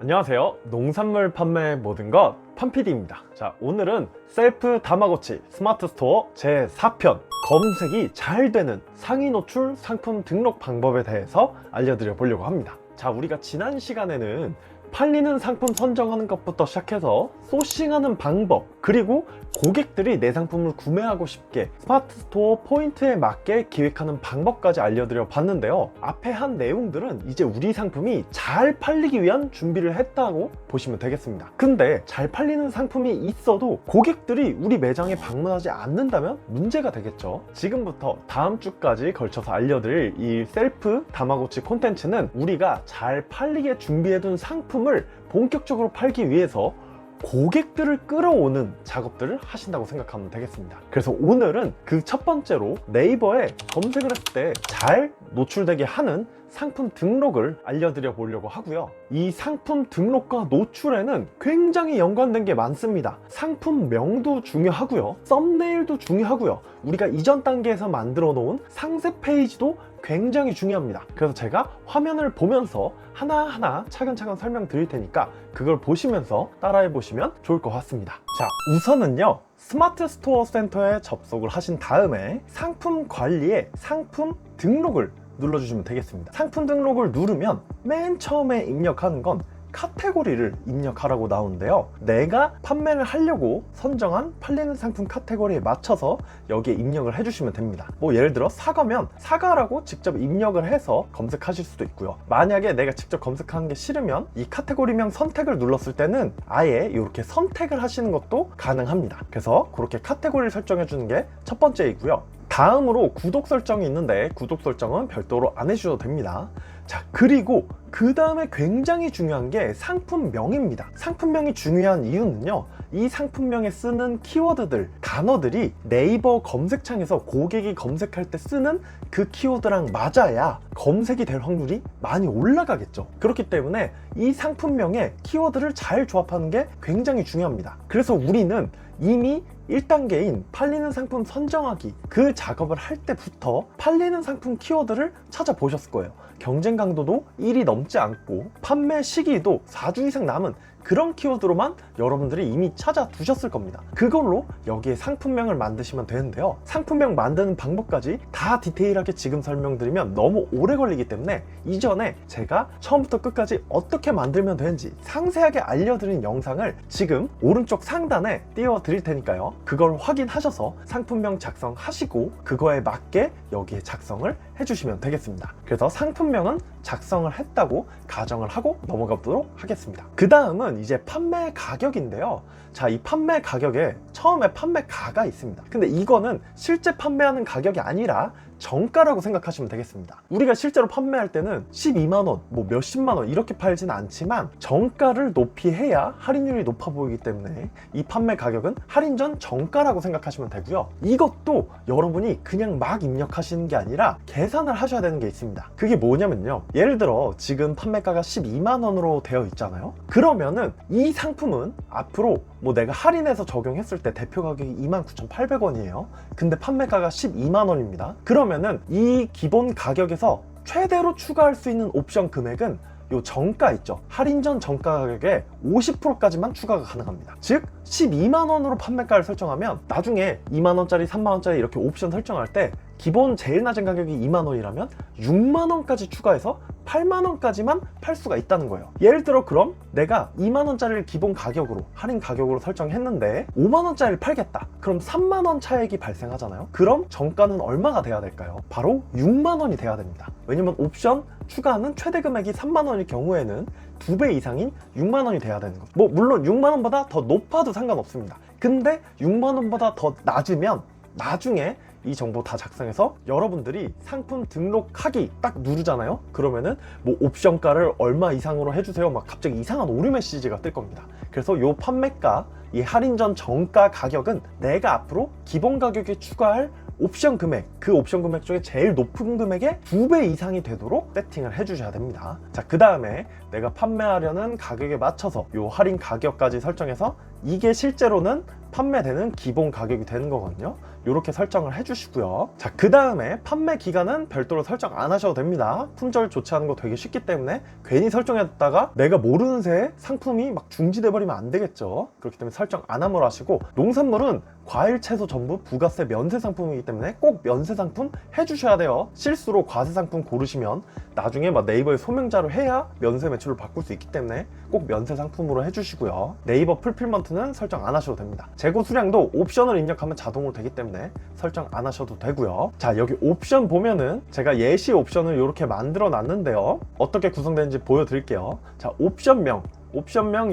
안녕하세요. 농산물 판매 모든 것 판PD입니다. 자, 오늘은 셀프 다마고치 스마트 스토어 제4편 검색이 잘 되는 상위 노출 상품 등록 방법에 대해서 알려드려 보려고 합니다. 자, 우리가 지난 시간에는 팔리는 상품 선정하는 것부터 시작해서 소싱하는 방법, 그리고 고객들이 내 상품을 구매하고 싶게 스마트 스토어 포인트에 맞게 기획하는 방법까지 알려드려 봤는데요. 앞에 한 내용들은 이제 우리 상품이 잘 팔리기 위한 준비를 했다고 보시면 되겠습니다. 근데 잘 팔리는 상품이 있어도 고객들이 우리 매장에 방문하지 않는다면 문제가 되겠죠. 지금부터 다음 주까지 걸쳐서 알려드릴 이 셀프 다마고치 콘텐츠는 우리가 잘 팔리게 준비해둔 상품을 본격적으로 팔기 위해서 고객들을 끌어오는 작업들을 하신다고 생각하면 되겠습니다. 그래서 오늘은 그 첫 번째로 네이버에 검색을 했을 때 잘 노출되게 하는 상품 등록을 알려드려 보려고 하고요. 이 상품 등록과 노출에는 굉장히 연관된 게 많습니다. 상품명도 중요하고요, 썸네일도 중요하고요, 우리가 이전 단계에서 만들어 놓은 상세 페이지도 굉장히 중요합니다. 그래서 제가 화면을 보면서 하나하나 차근차근 설명드릴 테니까 그걸 보시면서 따라해 보시면 좋을 것 같습니다. 자, 우선은요, 스마트 스토어 센터에 접속을 하신 다음에 상품 관리에 상품 등록을 눌러주시면 되겠습니다. 상품 등록을 누르면 맨 처음에 입력하는 건 카테고리를 입력하라고 나오는데요. 내가 판매를 하려고 선정한 팔리는 상품 카테고리에 맞춰서 여기에 입력을 해주시면 됩니다. 뭐 예를 들어 사과면 사과라고 직접 입력을 해서 검색하실 수도 있고요. 만약에 내가 직접 검색하는 게 싫으면 이 카테고리명 선택을 눌렀을 때는 아예 이렇게 선택을 하시는 것도 가능합니다. 그래서 그렇게 카테고리를 설정해 주는 게 첫 번째이고요. 다음으로 구독 설정이 있는데 구독 설정은 별도로 안 해주셔도 됩니다. 자, 그리고 그 다음에 굉장히 중요한 게 상품명입니다. 상품명이 중요한 이유는요, 이 상품명에 쓰는 키워드들, 단어들이 네이버 검색창에서 고객이 검색할 때 쓰는 그 키워드랑 맞아야 검색이 될 확률이 많이 올라가겠죠. 그렇기 때문에 이 상품명에 키워드를 잘 조합하는 게 굉장히 중요합니다. 그래서 우리는 이미 1단계인 팔리는 상품 선정하기, 그 작업을 할 때부터 팔리는 상품 키워드를 찾아보셨을 거예요. 경쟁 강도도 1이 넘지 않고 판매 시기도 4주 이상 남은 그런 키워드로만 여러분들이 이미 찾아두셨을 겁니다. 그걸로 여기에 상품명을 만드시면 되는데요. 상품명 만드는 방법까지 다 디테일하게 지금 설명드리면 너무 오래 걸리기 때문에 이전에 제가 처음부터 끝까지 어떻게 만들면 되는지 상세하게 알려드린 영상을 지금 오른쪽 상단에 띄워 드릴 테니까요. 그걸 확인하셔서 상품명 작성하시고 그거에 맞게 여기에 작성을 해주시면 되겠습니다. 그래서 상품명은 작성을 했다고 가정을 하고 넘어가 보도록 하겠습니다. 그 다음은 이제 판매 가격인데요. 자, 이 판매 가격에 처음에 판매가가 있습니다. 근데 이거는 실제 판매하는 가격이 아니라 정가라고 생각하시면 되겠습니다. 우리가 실제로 판매할 때는 12만원, 뭐 몇십만원 이렇게 팔지는 않지만 정가를 높이 해야 할인율이 높아 보이기 때문에 이 판매 가격은 할인 전 정가라고 생각하시면 되고요. 이것도 여러분이 그냥 막 입력하시는 게 아니라 계산을 하셔야 되는 게 있습니다. 그게 뭐냐면요, 예를 들어 지금 판매가가 12만원으로 되어 있잖아요. 그러면은 이 상품은 앞으로 뭐 내가 할인해서 적용했을 때 대표 가격이 29,800원이에요 근데 판매가가 12만원입니다 그러면은 이 기본 가격에서 최대로 추가할 수 있는 옵션 금액은 요 정가 있죠, 할인 전 정가 가격의 50%까지만 추가가 가능합니다. 즉 12만원으로 판매가를 설정하면 나중에 2만원짜리 3만원짜리 이렇게 옵션 설정할 때 기본 제일 낮은 가격이 2만원이라면 6만원까지 추가해서 8만원까지만 팔 수가 있다는 거예요. 예를 들어 그럼 내가 2만원짜리를 기본 가격으로 할인 가격으로 설정했는데 5만원짜리를 팔겠다. 그럼 3만원 차액이 발생하잖아요. 그럼 정가는 얼마가 돼야 될까요? 바로 6만원이 돼야 됩니다. 왜냐면 옵션 추가하는 최대 금액이 3만원일 경우에는 2배 이상인 6만원이 돼야 되는 거죠. 뭐 물론 6만원보다 더 높아도 상관없습니다. 근데 6만원보다 더 낮으면 나중에 이 정보 다 작성해서 여러분들이 상품 등록하기 딱 누르잖아요. 그러면은 뭐 옵션가를 얼마 이상으로 해주세요 막 갑자기 이상한 오류 메시지가 뜰 겁니다. 그래서 요 판매가, 이 할인 전 정가 가격은 내가 앞으로 기본 가격에 추가할 옵션 금액, 그 옵션 금액 중에 제일 높은 금액의 2배 이상이 되도록 세팅을 해주셔야 됩니다. 자, 그 다음에 내가 판매하려는 가격에 맞춰서 요 할인 가격까지 설정해서 이게 실제로는 판매되는 기본 가격이 되는 거거든요. 이렇게 설정을 해주시고요. 자, 그 다음에 판매 기간은 별도로 설정 안 하셔도 됩니다. 품절 조치하는 거 되게 쉽기 때문에 괜히 설정했다가 내가 모르는 새에 상품이 막 중지돼 버리면 안 되겠죠. 그렇기 때문에 설정 안 함으로 하시고, 농산물은 과일, 채소 전부 부가세 면세 상품이기 때문에 꼭 면세 상품 해주셔야 돼요. 실수로 과세 상품 고르시면 나중에 막 네이버에 소명자로 해야 면세 매출을 바꿀 수 있기 때문에 꼭 면세 상품으로 해주시고요. 네이버 풀필먼트는 설정 안 하셔도 됩니다. 재고 수량도 옵션을 입력하면 자동으로 되기 때문에 설정 안 하셔도 되고요. 자, 여기 옵션 보면은 제가 예시 옵션을 이렇게 만들어 놨는데요. 어떻게 구성되는지 보여드릴게요. 자, 옵션명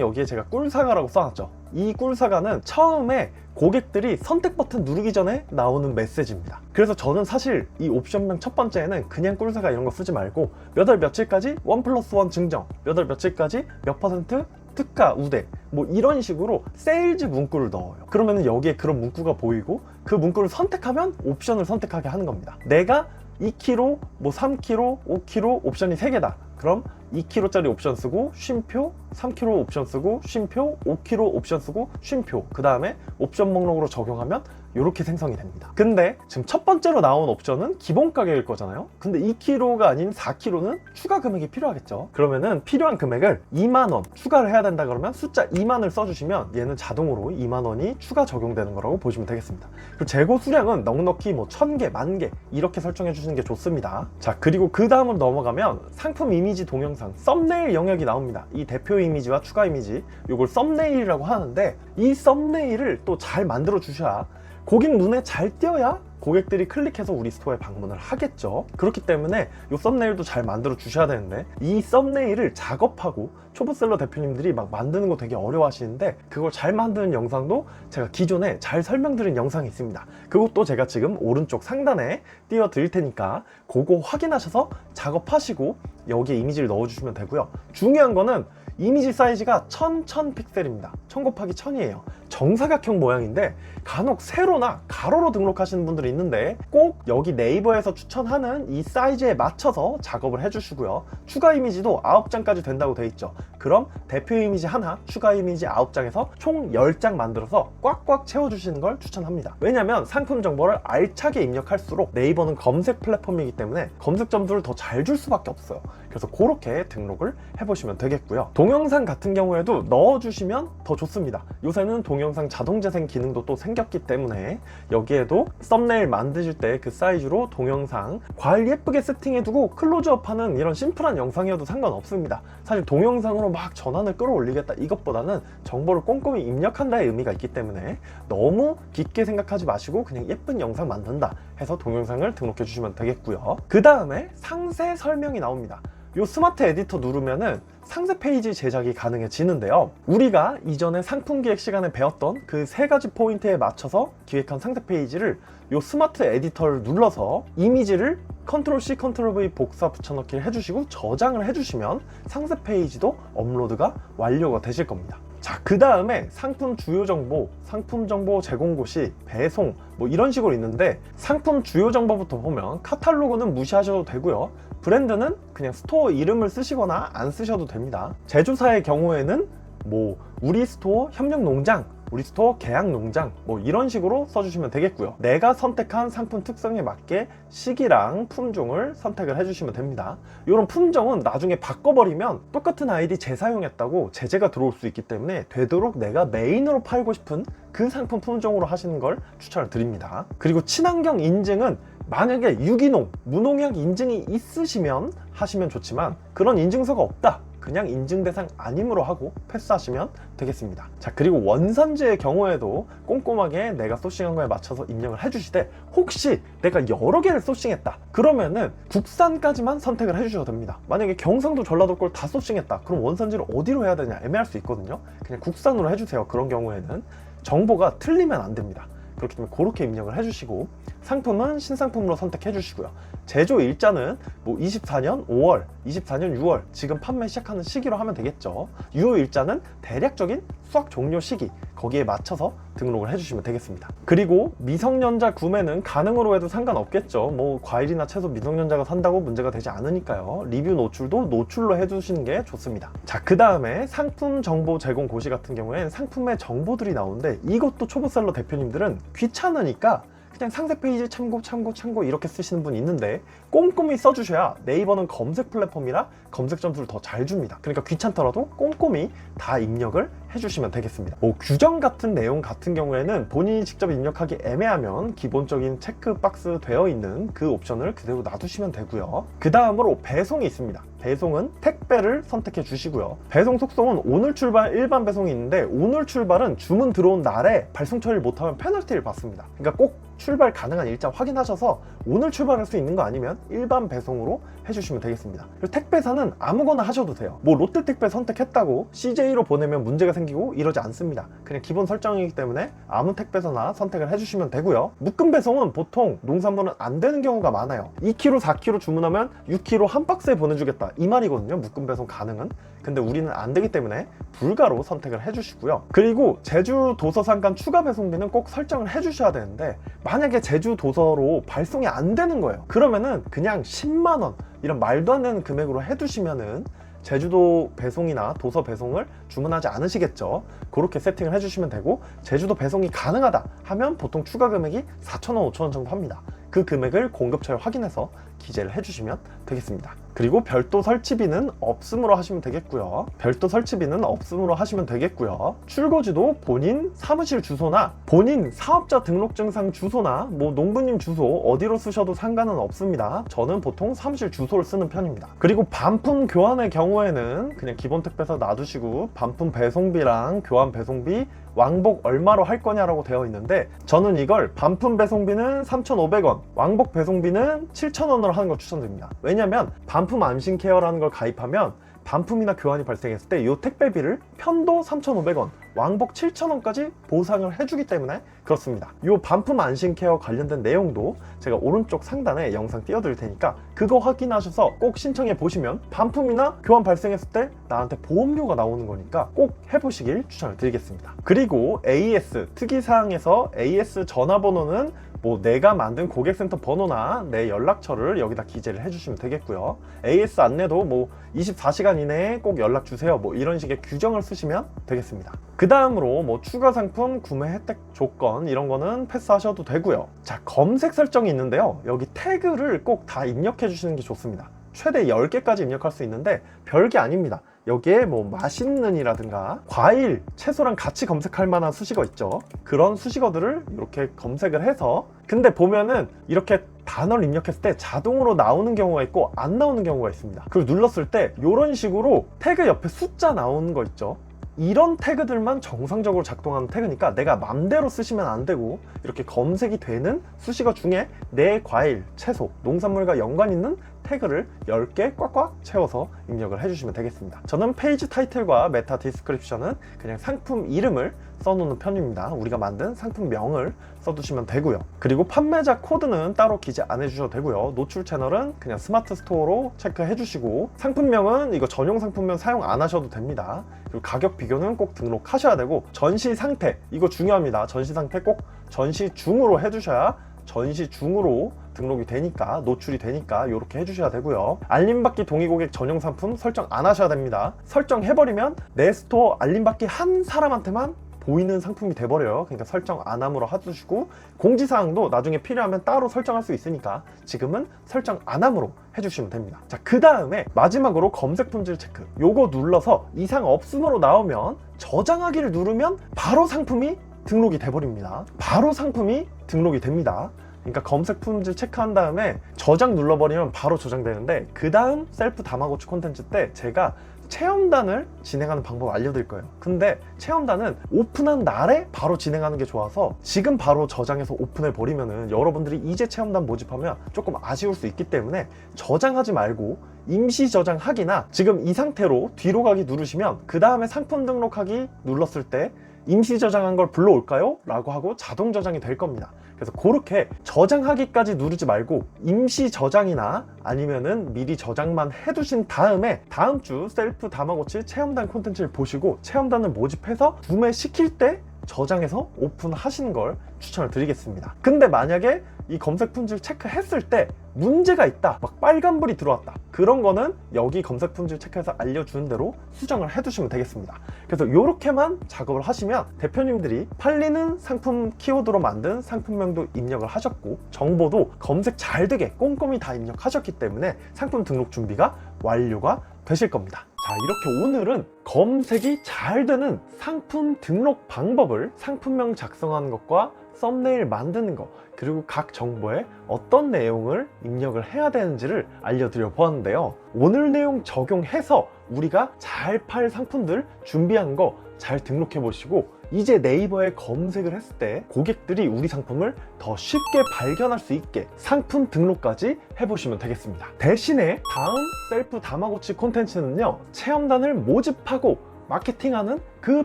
여기에 제가 꿀사과라고 써놨죠. 이 꿀사과는 처음에 고객들이 선택 버튼 누르기 전에 나오는 메시지입니다. 그래서 저는 사실 이 옵션명 첫 번째에는 그냥 꿀사과 이런 거 쓰지 말고 몇 월 며칠까지 1+1 증정, 몇 월 며칠까지 몇 %, 특가, 우대 뭐 이런 식으로 세일즈 문구를 넣어요. 그러면 여기에 그런 문구가 보이고 그 문구를 선택하면 옵션을 선택하게 하는 겁니다. 내가 2kg, 뭐 3kg, 5kg 옵션이 3개다. 그럼 2kg짜리 옵션 쓰고 쉼표, 3kg 옵션 쓰고 쉼표, 5kg 옵션 쓰고 쉼표, 그 다음에 옵션 목록으로 적용하면 이렇게 생성이 됩니다. 근데 지금 첫 번째로 나온 옵션은 기본 가격일 거잖아요. 근데 2kg가 아닌 4kg는 추가 금액이 필요하겠죠. 그러면은 필요한 금액을 2만원 추가를 해야 된다 그러면 숫자 2만을 써주시면 얘는 자동으로 2만원이 추가 적용되는 거라고 보시면 되겠습니다. 그리고 재고 수량은 넉넉히 뭐 1000개, 10,000개 이렇게 설정해 주시는 게 좋습니다. 자, 그리고 그 다음으로 넘어가면 상품 이미지 동영상 썸네일 영역이 나옵니다. 이 대표 이미지와 추가 이미지, 이걸 썸네일이라고 하는데 이 썸네일을 또 잘 만들어 주셔야 고객 눈에 잘 띄어야 고객들이 클릭해서 우리 스토어에 방문을 하겠죠. 그렇기 때문에 이 썸네일도 잘 만들어 주셔야 되는데, 이 썸네일을 작업하고 초보셀러 대표님들이 막 만드는 거 되게 어려워 하시는데, 그걸 잘 만드는 영상도 제가 기존에 잘 설명드린 영상이 있습니다. 그것도 제가 지금 오른쪽 상단에 띄워 드릴 테니까 그거 확인하셔서 작업하시고 여기에 이미지를 넣어 주시면 되고요. 중요한 거는 이미지 사이즈가 1000 픽셀입니다. 1000 곱하기 1000이에요. 정사각형 모양인데 간혹 세로나 가로로 등록하시는 분들이 있는데 꼭 여기 네이버에서 추천하는 이 사이즈에 맞춰서 작업을 해주시고요. 추가 이미지도 9장까지 된다고 돼 있죠. 그럼 대표 이미지 하나, 추가 이미지 9장에서 총 10장 만들어서 꽉꽉 채워주시는 걸 추천합니다. 왜냐면 상품 정보를 알차게 입력할수록 네이버는 검색 플랫폼이기 때문에 검색 점수를 더 잘 줄 수밖에 없어요. 그래서 그렇게 등록을 해보시면 되겠고요. 동영상 같은 경우에도 넣어주시면 더 좋습니다. 요새는 동영상 자동 재생 기능도 또 생겼기 때문에 여기에도 썸네일 만드실 때 그 사이즈로 동영상 과일 예쁘게 세팅해두고 클로즈업하는 이런 심플한 영상이어도 상관없습니다. 사실 동영상으로 막 전환을 끌어올리겠다 이것보다는 정보를 꼼꼼히 입력한다의 의미가 있기 때문에 너무 깊게 생각하지 마시고 그냥 예쁜 영상 만든다 해서 동영상을 등록해 주시면 되겠고요. 그 다음에 상세 설명이 나옵니다. 이 스마트 에디터 누르면은 상세 페이지 제작이 가능해지는데요. 우리가 이전에 상품 기획 시간에 배웠던 그 3가지 포인트에 맞춰서 기획한 상세 페이지를 이 스마트 에디터를 눌러서 이미지를 컨트롤 C, 컨트롤 V 복사 붙여넣기를 해주시고 저장을 해주시면 상세 페이지도 업로드가 완료가 되실 겁니다. 자, 그 다음에 상품 주요 정보, 상품 정보 제공 고시, 배송 뭐 이런 식으로 있는데, 상품 주요 정보부터 보면 카탈로그는 무시하셔도 되고요. 브랜드는 그냥 스토어 이름을 쓰시거나 안 쓰셔도 됩니다. 제조사의 경우에는 뭐 우리 스토어 협력 농장, 우리 스토어 계약 농장 뭐 이런 식으로 써주시면 되겠고요. 내가 선택한 상품 특성에 맞게 시기랑 품종을 선택을 해주시면 됩니다. 이런 품종은 나중에 바꿔버리면 똑같은 아이디 재사용했다고 제재가 들어올 수 있기 때문에 되도록 내가 메인으로 팔고 싶은 그 상품 품종으로 하시는 걸 추천을 드립니다. 그리고 친환경 인증은 만약에 유기농, 무농약 인증이 있으시면 하시면 좋지만 그런 인증서가 없다, 그냥 인증 대상 아님으로 하고 패스하시면 되겠습니다. 자, 그리고 원산지의 경우에도 꼼꼼하게 내가 소싱한 거에 맞춰서 입력을 해주시되, 혹시 내가 여러 개를 소싱했다 그러면은 국산까지만 선택을 해주셔도 됩니다. 만약에 경상도 전라도 걸 다 소싱했다 그럼 원산지를 어디로 해야 되냐 애매할 수 있거든요. 그냥 국산으로 해주세요. 그런 경우에는 정보가 틀리면 안 됩니다. 그렇기 때문에 그렇게 입력을 해주시고, 상품은 신상품으로 선택해 주시고요. 제조 일자는 뭐 24년 5월, 24년 6월 지금 판매 시작하는 시기로 하면 되겠죠. 유효 일자는 대략적인 수확 종료 시기 거기에 맞춰서 등록을 해주시면 되겠습니다. 그리고 미성년자 구매는 가능으로 해도 상관없겠죠. 뭐 과일이나 채소 미성년자가 산다고 문제가 되지 않으니까요. 리뷰 노출도 노출로 해주시는 게 좋습니다. 자, 그 다음에 상품 정보 제공 고시 같은 경우엔 상품의 정보들이 나오는데 이것도 초보셀러 대표님들은 귀찮으니까 그냥 상세 페이지 참고 이렇게 쓰시는 분이 있는데 꼼꼼히 써주셔야 네이버는 검색 플랫폼이라 검색 점수를 더 잘 줍니다. 그러니까 귀찮더라도 꼼꼼히 다 입력을 해주시면 되겠습니다. 뭐 규정 같은 내용 같은 경우에는 본인이 직접 입력하기 애매하면 기본적인 체크박스 되어 있는 그 옵션을 그대로 놔두시면 되고요. 그 다음으로 배송이 있습니다. 배송은 택배를 선택해 주시고요. 배송 속성은 오늘 출발 일반 배송이 있는데 오늘 출발은 주문 들어온 날에 발송 처리를 못하면 페널티를 받습니다. 그러니까 꼭 출발 가능한 일자 확인하셔서 오늘 출발할 수 있는 거 아니면 일반 배송으로 해주시면 되겠습니다. 그리고 택배사는 아무거나 하셔도 돼요. 뭐 롯데택배 선택했다고 CJ로 보내면 문제가 생기고 이러지 않습니다. 그냥 기본 설정이기 때문에 아무 택배사나 선택을 해주시면 되고요. 묶음 배송은 보통 농산물은 안 되는 경우가 많아요. 2kg, 4kg 주문하면 6kg 한 박스에 보내주겠다 이 말이거든요. 묶음 배송 가능은. 근데 우리는 안 되기 때문에 불가로 선택을 해주시고요. 그리고 제주 도서상 간 추가 배송비는 꼭 설정을 해주셔야 되는데 만약에 제주 도서로 발송이 안 되는 거예요. 그러면은 그냥 10만원 이런 말도 안 되는 금액으로 해두시면은 제주도 배송이나 도서 배송을 주문하지 않으시겠죠. 그렇게 세팅을 해주시면 되고 제주도 배송이 가능하다 하면 보통 추가 금액이 4,000원, 5,000원 정도 합니다. 그 금액을 공급처에 확인해서 기재를 해주시면 되겠습니다. 그리고 별도 설치비는 없음으로 하시면 되겠고요. 별도 설치비는 없음으로 하시면 되겠고요. 출고지도 본인 사무실 주소나 본인 사업자 등록증상 주소나 뭐 농부님 주소 어디로 쓰셔도 상관은 없습니다. 저는 보통 사무실 주소를 쓰는 편입니다. 그리고 반품 교환의 경우에는 그냥 기본 택배사 놔두시고 반품 배송비랑 교환 배송비 왕복 얼마로 할 거냐라고 되어 있는데 저는 이걸 반품 배송비는 3,500원, 왕복 배송비는 7,000원으로 하는 걸 추천드립니다. 왜냐면 반품 안심 케어라는 걸 가입하면 반품이나 교환이 발생했을 때 이 택배비를 편도 3,500원, 왕복 7,000원까지 보상을 해주기 때문에 그렇습니다. 이 반품 안심 케어 관련된 내용도 제가 오른쪽 상단에 영상 띄워드릴 테니까 그거 확인하셔서 꼭 신청해 보시면 반품이나 교환 발생했을 때 나한테 보험료가 나오는 거니까 꼭 해보시길 추천을 드리겠습니다. 그리고 AS 특이사항에서 AS 전화번호는 뭐 내가 만든 고객센터 번호나 내 연락처를 여기다 기재를 해주시면 되겠고요. AS 안내도 뭐 24시간 이내에 꼭 연락 주세요 뭐 이런 식의 규정을 쓰시면 되겠습니다. 그 다음으로 뭐 추가 상품 구매 혜택 조건 이런 거는 패스하셔도 되고요. 자, 검색 설정이 있는데요. 여기 태그를 꼭 다 입력해 주시는 게 좋습니다. 최대 10개까지 입력할 수 있는데 별게 아닙니다. 여기에 뭐 맛있는 이라든가 과일, 채소랑 같이 검색할 만한 수식어 있죠. 그런 수식어들을 이렇게 검색을 해서 근데 보면은 이렇게 단어를 입력했을 때 자동으로 나오는 경우가 있고 안 나오는 경우가 있습니다. 그걸 눌렀을 때 이런 식으로 태그 옆에 숫자 나오는 거 있죠. 이런 태그들만 정상적으로 작동하는 태그니까 내가 맘대로 쓰시면 안 되고 이렇게 검색이 되는 수식어 중에 내 과일, 채소, 농산물과 연관 있는 태그를 10개 꽉꽉 채워서 입력을 해주시면 되겠습니다. 저는 페이지 타이틀과 메타 디스크립션은 그냥 상품 이름을 써놓는 편입니다. 우리가 만든 상품명을 써두시면 되고요. 그리고 판매자 코드는 따로 기재 안 해주셔도 되고요. 노출 채널은 그냥 스마트 스토어로 체크해 주시고 상품명은 이거 전용 상품명 사용 안 하셔도 됩니다. 그리고 가격 비교는 꼭 등록하셔야 되고 전시 상태 이거 중요합니다. 전시 상태 꼭 전시 중으로 해주셔야 전시 중으로 등록이 되니까 노출이 되니까 이렇게 해주셔야 되고요. 알림받기 동의 고객 전용 상품 설정 안 하셔야 됩니다. 설정해버리면 내 스토어 알림받기 한 사람한테만 보이는 상품이 돼버려요. 그러니까 설정 안 함으로 해주시고 공지사항도 나중에 필요하면 따로 설정할 수 있으니까 지금은 설정 안 함으로 해주시면 됩니다. 자, 그 다음에 마지막으로 검색 품질 체크 요거 눌러서 이상 없음으로 나오면 저장하기를 누르면 바로 상품이 등록이 돼버립니다. 바로 상품이 등록이 됩니다. 그러니까 검색 품질 체크한 다음에 저장 눌러버리면 바로 저장되는데 그 다음 셀프 다마고치 콘텐츠 때 제가 체험단을 진행하는 방법 알려드릴 거예요. 근데 체험단은 오픈한 날에 바로 진행하는 게 좋아서 지금 바로 저장해서 오픈해 버리면은 여러분들이 이제 체험단 모집하면 조금 아쉬울 수 있기 때문에 저장하지 말고 임시 저장하기나 지금 이 상태로 뒤로 가기 누르시면 그 다음에 상품 등록하기 눌렀을 때 임시 저장한 걸 불러올까요? 라고 하고 자동 저장이 될 겁니다. 그래서 그렇게 저장하기까지 누르지 말고 임시 저장이나 아니면은 미리 저장만 해두신 다음에 다음 주 셀프 다마고치 체험단 콘텐츠를 보시고 체험단을 모집해서 구매시킬 때 저장해서 오픈하시는 걸 추천을 드리겠습니다. 근데 만약에 이 검색 품질 체크했을 때 문제가 있다, 막 빨간불이 들어왔다, 그런 거는 여기 검색 품질 체크해서 알려주는 대로 수정을 해두시면 되겠습니다. 그래서 이렇게만 작업을 하시면 대표님들이 팔리는 상품 키워드로 만든 상품명도 입력을 하셨고 정보도 검색 잘 되게 꼼꼼히 다 입력하셨기 때문에 상품 등록 준비가 완료가 되실 겁니다. 자, 이렇게 오늘은 검색이 잘 되는 상품 등록 방법을 상품명 작성하는 것과 썸네일 만드는 것, 그리고 각 정보에 어떤 내용을 입력을 해야 되는지를 알려드려 보았는데요. 오늘 내용 적용해서 우리가 잘 팔 상품들 준비한 거 잘 등록해 보시고 이제 네이버에 검색을 했을 때 고객들이 우리 상품을 더 쉽게 발견할 수 있게 상품 등록까지 해보시면 되겠습니다. 대신에 다음 셀프 다마고치 콘텐츠는요, 체험단을 모집하고 마케팅하는 그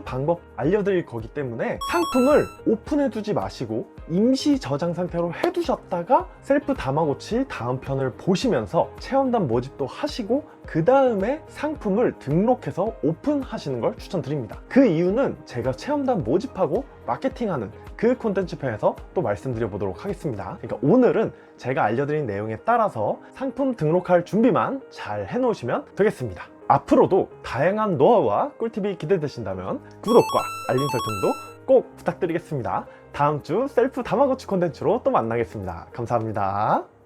방법 알려드릴 거기 때문에 상품을 오픈해 두지 마시고 임시 저장 상태로 해두셨다가 셀프 다마고치 다음 편을 보시면서 체험단 모집도 하시고 그 다음에 상품을 등록해서 오픈하시는 걸 추천드립니다. 그 이유는 제가 체험단 모집하고 마케팅하는 그 콘텐츠 편에서 또 말씀드려 보도록 하겠습니다. 그러니까 오늘은 제가 알려드린 내용에 따라서 상품 등록할 준비만 잘 해놓으시면 되겠습니다. 앞으로도 다양한 노하우와 꿀팁이 기대되신다면 구독과 알림 설정도 꼭 부탁드리겠습니다. 다음 주 셀프 다마고치 콘텐츠로 또 만나겠습니다. 감사합니다.